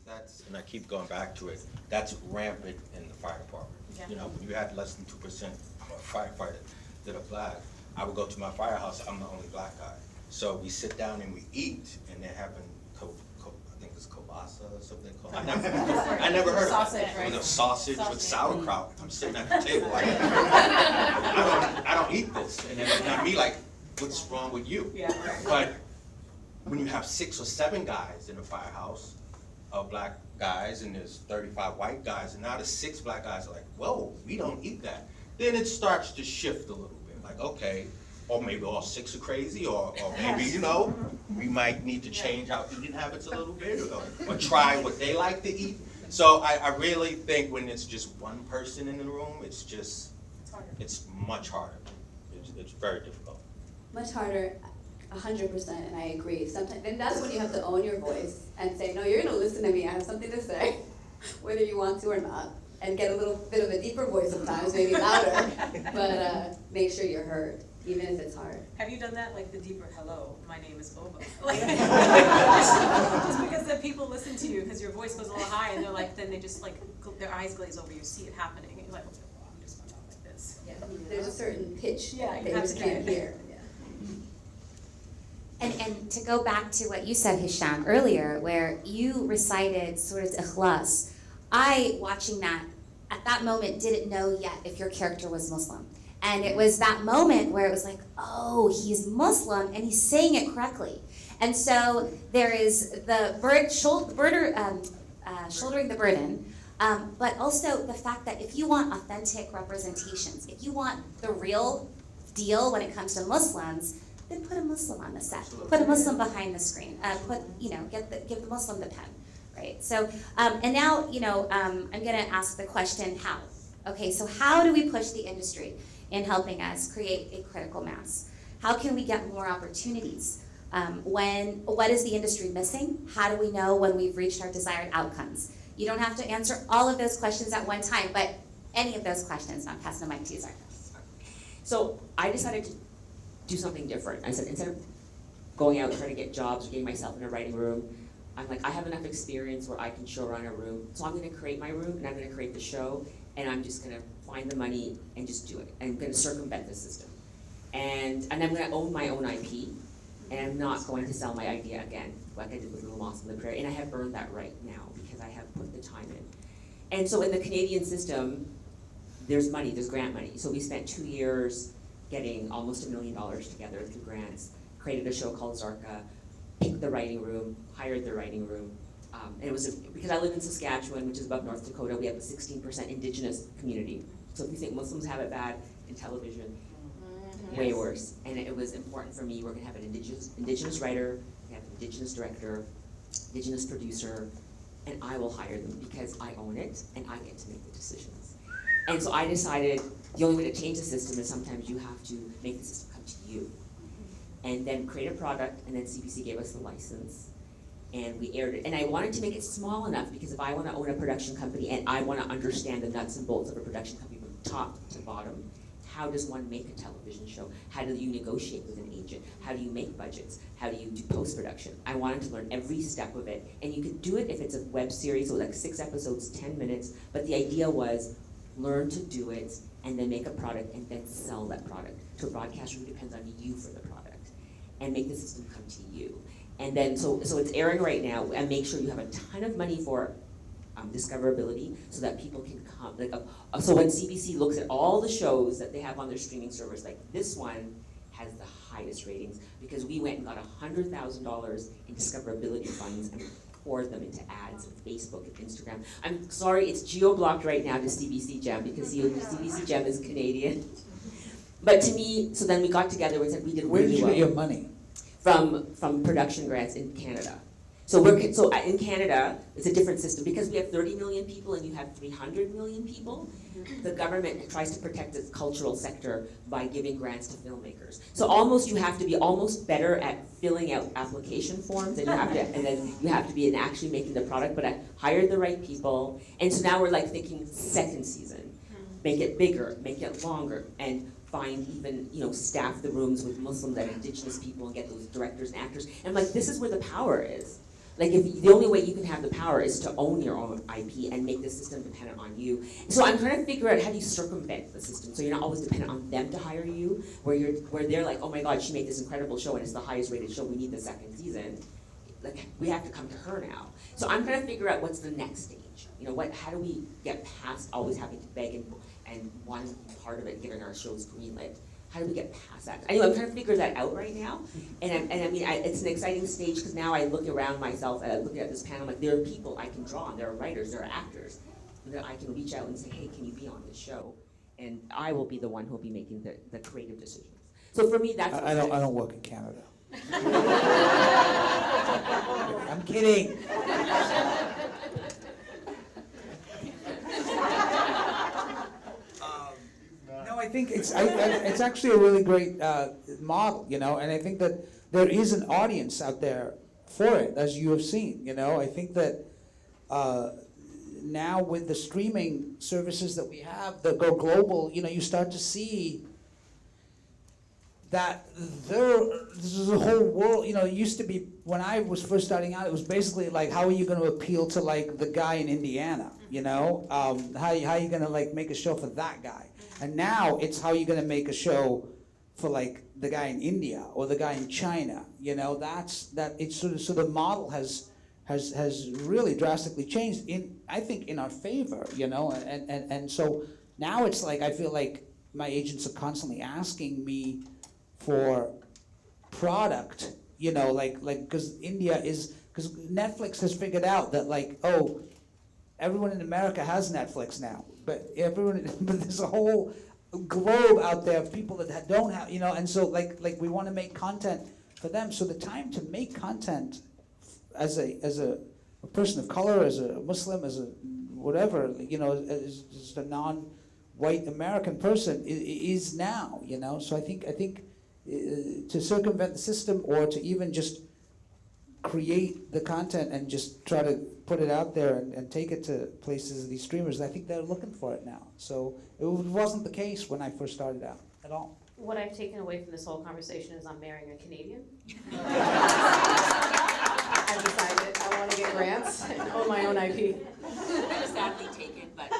E: and I keep going back to it, that's rampant in the fire department.
F: Yeah.
E: You know, when you had less than 2% of firefighters that are black, I would go to my firehouse, I'm the only black guy. So we sit down and we eat, and they're having, I think it's kielbasa or something called. I never heard of
F: Sausage,
E: it.
F: right?
E: You know, sausage with
F: Sausage.
E: sauerkraut. I'm sitting at the table like, I don't eat this. And then not me like, what's wrong with you?
F: Yeah.
E: But when you have 6 or 7 guys in the firehouse, black guys, and there's 35 white guys, and now the 6 black guys are like, whoa, we don't eat that. Then it starts to shift a little bit, like, okay, or maybe all 6 are crazy, or maybe, you know, we might need to change our eating habits a little bit, or try what they like to eat. So I really think when it's just one person in the room, it's it's much harder. It's very difficult.
G: Much harder, 100%, and I agree. Sometimes, and that's when you have to own your voice and say, no, you're gonna listen to me, I have something to say, whether you want to or not, and get a little bit of a deeper voice sometimes, maybe louder, but make sure you're heard, even if it's hard.
F: Have you done that, like the deeper hello, my name is Oba? Like, just because then people listen to you, because your voice goes a little high, and they're like, then they just like, their eyes glaze over, you see it happening, and you're like, okay, well, I'm just gonna talk like this.
G: Yeah, there's a certain pitch
F: Yeah,
G: that
F: you
G: you
F: have
G: just
F: to
G: can't
F: do it.
G: hear.
A: And to go back to what you said, Hisham, earlier, where you recited Surah Ikhlas, I, watching that, at that moment, didn't know yet if your character was Muslim. And it was that moment where it was like, oh, he's Muslim, and he's saying it correctly. And so there is the shouldering the burden, but also the fact that if you want authentic representations, if you want the real deal when it comes to Muslims, then put a Muslim on the set. Put a Muslim behind the screen. Give the Muslim the pen, right? So, and now, I'm gonna ask the question, how? Okay, so how do we push the industry in helping us create a critical mass? How can we get more opportunities? What is the industry missing? How do we know when we've reached our desired outcomes? You don't have to answer all of those questions at one time, but any of those questions. I'm passing the mic to you, Zarka.
C: So I decided to do something different. I said, instead of going out and trying to get jobs or getting myself in a writing room, I'm like, I have enough experience where I can show run a room, so I'm gonna create my room, and I'm gonna create the show, and I'm just gonna find the money and just do it. I'm gonna circumvent the system. And I'm gonna own my own IP, and I'm not going to sell my idea again, like I did with Little Mosque on the Prairie, and I have earned that right now, because I have put the time in. And so in the Canadian system, there's money, there's grant money. So we spent 2 years getting almost $1 million together through grants, created a show called Zarqa, picked the writing room, hired the writing room. And it was, because I live in Saskatchewan, which is above North Dakota, we have a 16% Indigenous community. So if you think Muslims have it bad in television, way worse. And it was important for me, we're gonna have an Indigenous writer, we have an Indigenous director, Indigenous producer, and I will hire them because I own it and I get to make the decisions. And so I decided the only way to change the system is sometimes you have to make the system come to you. And then create a product, and then CBC gave us the license, and we aired it. And I wanted to make it small enough, because if I want to own a production company and I want to understand the nuts and bolts of a production company from top to bottom, how does one make a television show? How do you negotiate with an agent? How do you make budgets? How do you do post-production? I wanted to learn every step of it. And you could do it if it's a web series, so like 6 episodes, 10 minutes, but the idea was learn to do it, and then make a product, and then sell that product to a broadcaster who depends on you for the product, and make the system come to you. And then, so it's airing right now, and make sure you have a ton of money for discoverability, so that people can come. So when CBC looks at all the shows that they have on their streaming servers, like this one has the highest ratings, because we went and got $100,000 in discoverability funds and pour them into ads on Facebook and Instagram. I'm sorry, it's geo-blocked right now to CBC Gem because CBC Gem is Canadian. But to me, so then we got together and said we did
D: Where
C: really
D: did you
C: well.
D: get your money?
C: From production grants in Canada. So in Canada, it's a different system. Because we have 30 million people and you have 300 million people, the government tries to protect its cultural sector by giving grants to filmmakers. So almost you have to be almost better at filling out application forms and then you have to be in actually making the product, but I hired the right people. And so now we're like thinking second season. Make it bigger, make it longer, and find even, staff the rooms with Muslim and indigenous people and get those directors and actors. And I'm like, this is where the power is. Like, if the only way you can have the power is to own your own IP and make the system dependent on you. So I'm trying to figure out how do you circumvent the system so you're not always dependent on them to hire you, where they're like, oh my God, she made this incredible show and it's the highest rated show, we need the second season. Like, we have to come to her now. So I'm trying to figure out what's the next stage. How do we get past always having to beg and wanting to be part of it, getting our shows greenlit? How do we get past that? Anyway, I'm trying to figure that out right now. And it's an exciting stage because now I look around myself and I look at this panel, like there are people I can draw on, there are writers, there are actors that I can reach out and say, hey, can you be on this show? And I will be the one who will be making the creative decisions. So for me, that's
D: I don't work in Canada. I'm kidding. No, I think it's actually a really great model, and I think that there is an audience out there for it, as you have seen, I think that now with the streaming services that we have that go global, you start to see that this is a whole world, it used to be, when I was first starting out, it was basically like, how are you going to appeal to like the guy in Indiana, how are you going to like make a show for that guy? And now it's how you're going to make a show for like the guy in India or the guy in China, it's sort of, so the model has really drastically changed I think in our favor, and so now it's like, I feel like my agents are constantly asking me for product, because because Netflix has figured out that like, oh, everyone in America has Netflix now, but there's a whole globe out there of people that don't have, and so like we want to make content for them. So the time to make content as a person of color, as a Muslim, as a whatever, as just a non-white American person is now, So I think to circumvent the system or to even just create the content and just try to put it out there and take it to places, these streamers, I think they're looking for it now. So it wasn't the case when I first started out at all.
F: What I've taken away from this whole conversation is I'm marrying a Canadian. I've decided I want to get grants and own my own IP.
C: I'm sadly taken, but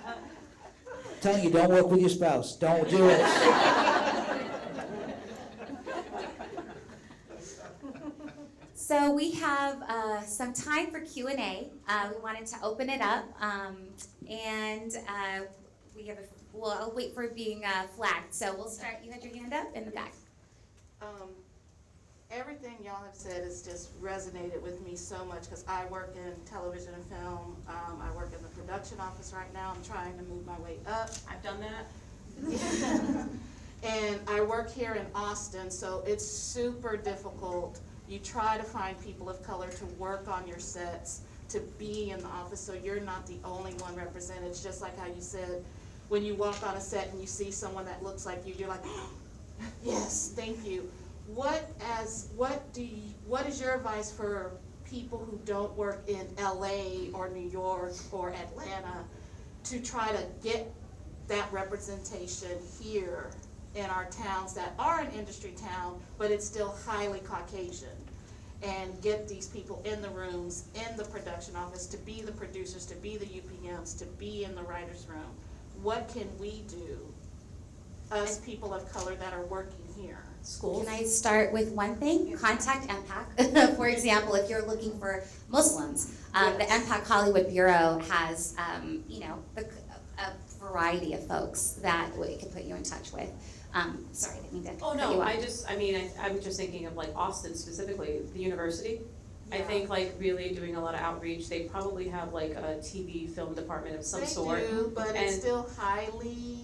D: I'm telling you, don't work with your spouse. Don't do it.
A: So we have some time for Q&A. We wanted to open it up, and I'll wait for being flagged. So we'll start. You had your hand up in the back.
H: Everything y'all have said has just resonated with me so much because I work in television and film. I work in the production office right now. I'm trying to move my way up.
F: I've done that.
H: And I work here in Austin, so it's super difficult. You try to find people of color to work on your sets, to be in the office, so you're not the only one represented. It's just like how you said, when you walk on a set and you see someone that looks like you, you're like, oh, yes, thank you. What is your advice for people who don't work in LA or New York or Atlanta to try to get that representation here in our towns that are an industry town, but it's still highly Caucasian, and get these people in the rooms, in the production office, to be the producers, to be the UPMs, to be in the writer's room? What can we do, us people of color that are working here?
F: Schools.
A: Can I start with one thing? Contact MPAC. For example, if you're looking for Muslims, the MPAC Hollywood Bureau has, a variety of folks that we can put you in touch with.
B: Sorry, I didn't mean to
F: Oh,
B: cut
F: no,
B: you off.
F: I'm just thinking of like Austin specifically, the university. I
H: Yeah.
F: think like really doing a lot of outreach, they probably have like a TV film department of some sort.
H: They do, but it's
F: And-
H: still highly.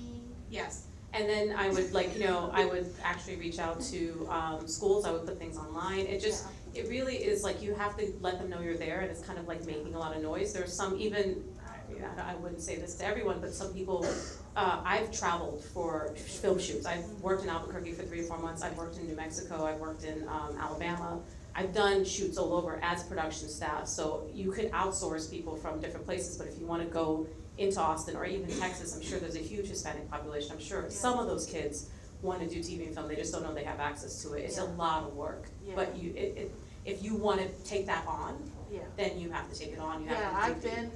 F: Yes, and then I would I would actually reach out to schools, I would put things online, it really is like you have to let them know you're there, and it's kind of like making a lot of noise. There's some even, I wouldn't say this to everyone, but some people, I've traveled for film shoots. I've worked in Albuquerque for 3 or 4 months, I've worked in New Mexico, I've worked in Alabama. I've done shoots all over as production staff, so you could outsource people from different places, but if you wanna go into Austin or even Texas, I'm sure there's a huge Hispanic population, I'm sure some of those kids wanna do TV and film, they just don't know they have access to it. It's a lot of work, but if you wanna take that on,
H: Yeah.
F: then you have to take it on, you have to
H: Yeah,
F: do
H: I've
F: the-
H: been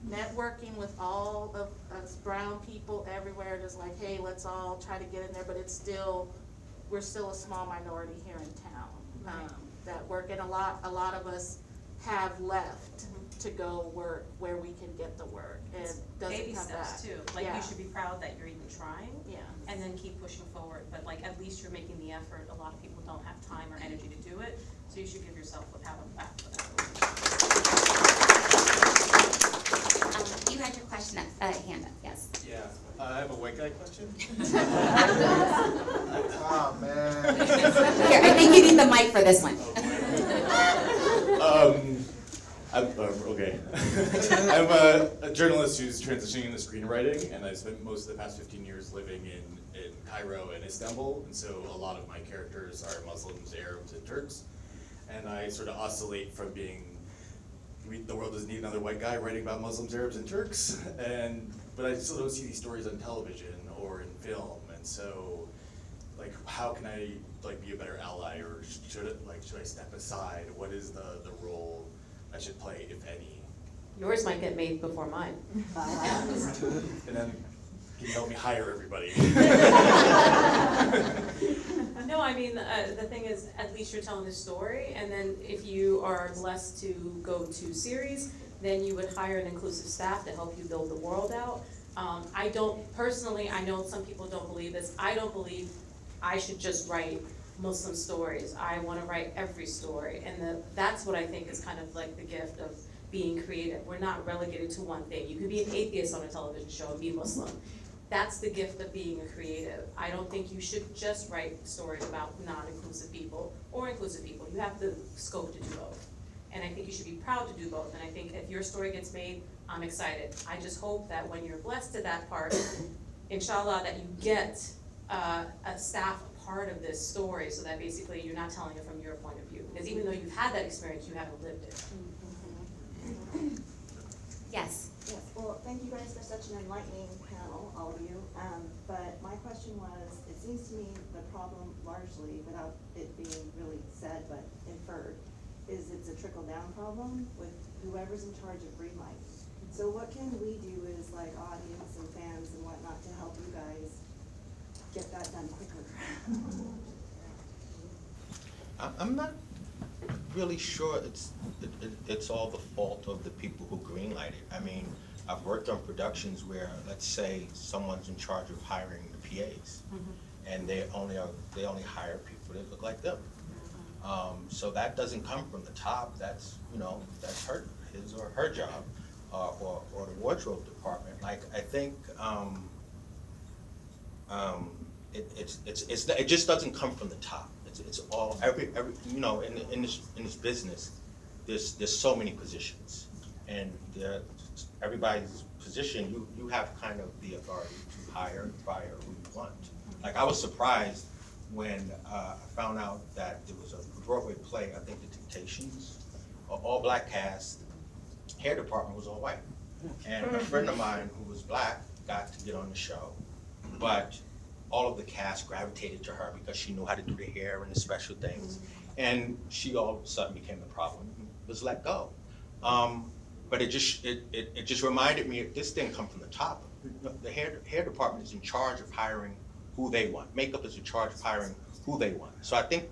H: networking with all of us brown people everywhere, just like, hey, let's all try to get in there, but it's still, we're still a small minority here in town, that work, and a lot of us have left to go work where we can get the work, and it doesn't
F: Baby
H: come back.
F: steps too, like
H: Yeah.
F: you should be proud that you're even trying.
H: Yeah.
F: And then keep pushing forward, but like at least you're making the effort, a lot of people don't have time or energy to do it, so you should give yourself a pat on the back for that.
B: You had your question up, hand up, yes.
I: Yeah, I have a white guy question.
J: Oh, man.
B: Here, I think you need the mic for this one.
I: Okay. I'm a journalist who's transitioning into screenwriting, and I spent most of the past 15 years living in Cairo and Istanbul, and so a lot of my characters are Muslims, Arabs, and Turks, and I sort of oscillate from being the world doesn't need another white guy writing about Muslims, Arabs, and Turks, but I still don't see these stories on television or in film, and so like how can I like be a better ally, or should I step aside? What is the role I should play, if any?
F: Yours might get made before mine.
I: And then can you help me hire everybody?
F: No, I mean, the thing is, at least you're telling the story, and then if you are blessed to go to series, then you would hire an inclusive staff to help you build the world out. I know some people don't believe this, I don't believe I should just write Muslim stories. I wanna write every story, and that's what I think is kind of like the gift of being creative. We're not relegated to one thing. You could be an atheist on a television show and be Muslim. That's the gift of being a creative. I don't think you should just write stories about non-inclusive people or inclusive people. You have the scope to do both. And I think you should be proud to do both. And I think if your story gets made, I'm excited. I just hope that when you're blessed to that part, inshallah, that you get a staff a part of this story, so that basically you're not telling it from your point of view. Because even though you've had that experience, you haven't lived it.
B: Yes.
K: Yes, well, thank you guys for such an enlightening panel, all of you. But my question was, it seems to me the problem largely, without it being really said but inferred, is it's a trickle-down problem with whoever's in charge of green light. So what can we do as like audience and fans and whatnot to help you guys get that done quicker?
E: I'm not really sure it's all the fault of the people who greenlight it. I mean, I've worked on productions where, let's say, someone's in charge of hiring the PAs, and they only hire people that look like them. So that doesn't come from the top. That's his or her job, or the wardrobe department. Like I think it just doesn't come from the top. It's all every in this business, there's so many positions, and everybody's position, you have kind of the authority to hire and fire who you want. Like I was surprised when I found out that there was a Broadway play, I think The Temptations, all black cast, hair department was all white. And a friend of mine who was black got to get on the show, but all of the cast gravitated to her because she knew how to do the hair and the special things. And she all of a sudden became the problem, was let go. But it just reminded me, this didn't come from the top. The hair department is in charge of hiring who they want. Makeup is in charge of hiring who they want. So I think,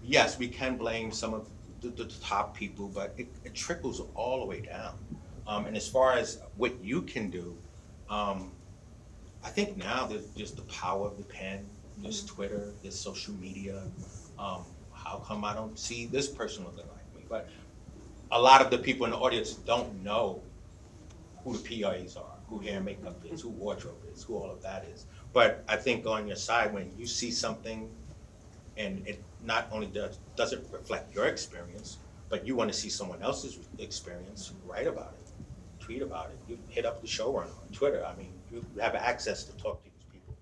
E: yes, we can blame some of the top people, but it trickles all the way down. And as far as what you can do, I think now there's just the power of the pen, there's Twitter, there's social media. How come I don't see this person looking like me? But a lot of the people in the audience don't know who the PAs are, who hair and makeup is, who wardrobe is, who all of that is. But I think on your side, when you see something and it not only doesn't reflect your experience, but you want to see someone else's experience, write about it, tweet about it. You hit up the showrunner on Twitter. I mean, you have access to talk to these people.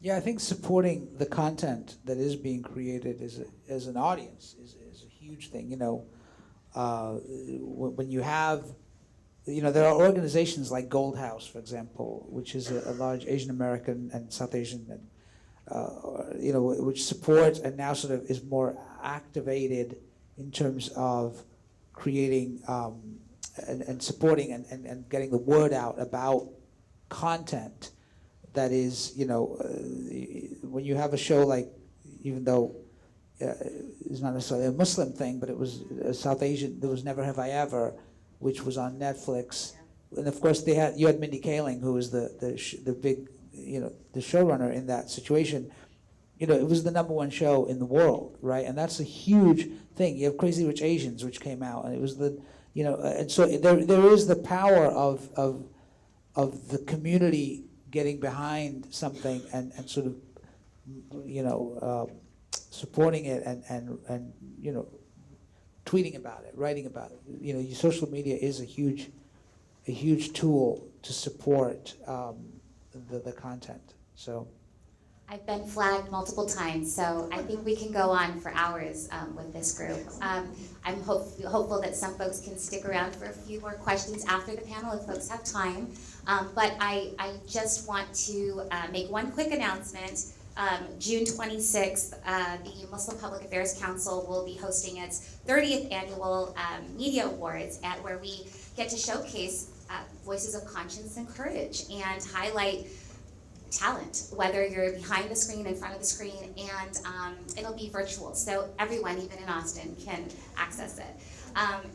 D: Yeah, I think supporting the content that is being created as an audience is a huge thing. You know, when you have, you know, there are organizations like Gold House, for example, which is a large Asian American and South Asian, you know, which supports and now sort of is more activated in terms of creating and supporting and getting the word out about content that is, you know, when you have a show like, even though it's not necessarily a Muslim thing, but it was a South Asian, there was Never Have I Ever, which was on Netflix. And of course you had Mindy Kaling, who was the big, you know, the showrunner in that situation. You know, it was the #1 show in the world, right? And that's a huge thing. You have Crazy Rich Asians, which came out, and it was the, you know, and so there is the power of the community getting behind something and sort of, you know, supporting it and you know, tweeting about it, writing about it. You know, your social media is a huge tool to support the content. So.
B: I've been flagged multiple times, so I think we can go on for hours with this group. I'm hopeful that some folks can stick around for a few more questions after the panel if folks have time. But I just want to make one quick announcement. June 26th, the Muslim Public Affairs Council will be hosting its 30th annual Media Awards, where we get to showcase voices of conscience and courage and highlight talent, whether you're behind the screen, in front of the screen, and it'll be virtual, so everyone, even in Austin, can access it.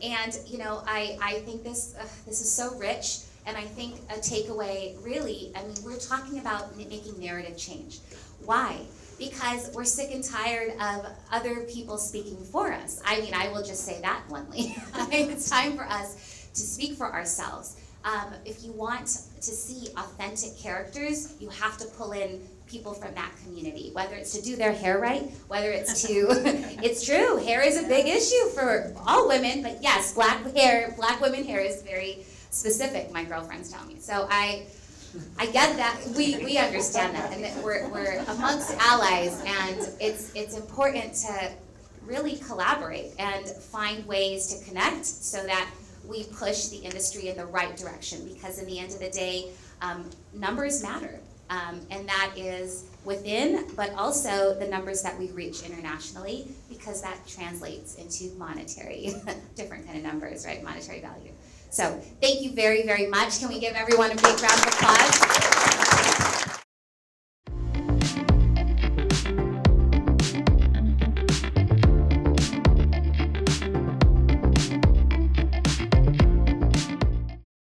B: And you know, I think this is so rich, and I think a takeaway, really, I mean, we're talking about making narrative change. Why? Because we're sick and tired of other people speaking for us. I mean, I will just say that bluntly. It's time for us to speak for ourselves. If you want to see authentic characters, you have to pull in people from that community, whether it's to do their hair right, whether it's to, it's true, hair is a big issue for all women, but yes, black women hair is very specific, my girlfriends tell me. So I get that, we understand that, and that we're amongst allies, and it's important to really collaborate and find ways to connect so that we push the industry in the right direction, because in the end of the day, numbers matter. And that is within, but also the numbers that we reach internationally, because that translates into monetary, different kind of numbers, right? Monetary value. So thank you very, very much. Can we give everyone a big round of applause?